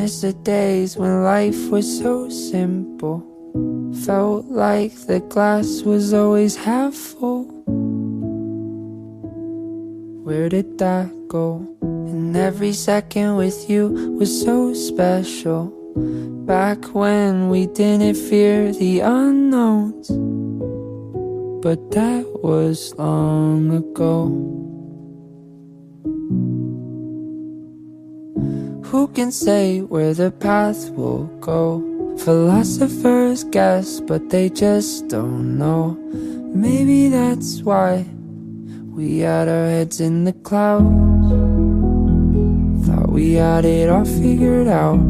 miss the days when life was so simple. Felt like the glass was always half full. Where did that go? And every second with you was so special. Back when we didn't fear the unknowns. But that was long ago. Who can say where the path will go? Philosophers guess, but they just don't know. Maybe that's why we had our heads in the clouds. Thought we had it all figured out.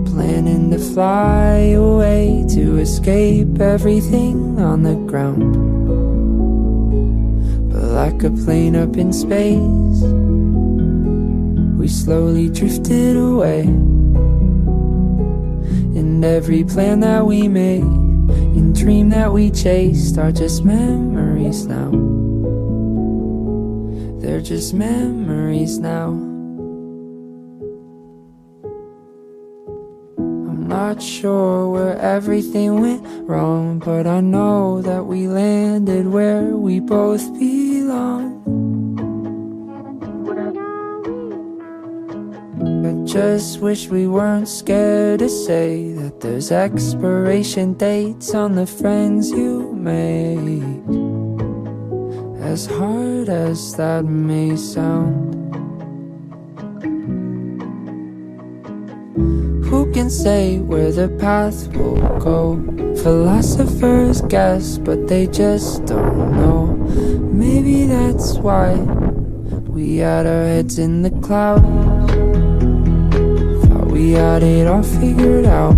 Planning to fly away to escape everything on the ground. But like a plane up in space, we slowly drifted away. And every plan that we made and dream that we chased are just memories now. They're just memories now. I'm not sure where everything went wrong, but I know that we landed where we both belong. I just wish we weren't scared to say that there's expiration dates on the friends you make. As hard as that may sound. Who can say where the path will go? Philosophers guess, but they just don't know. Maybe that's why we had our heads in the clouds. We had it all figured out.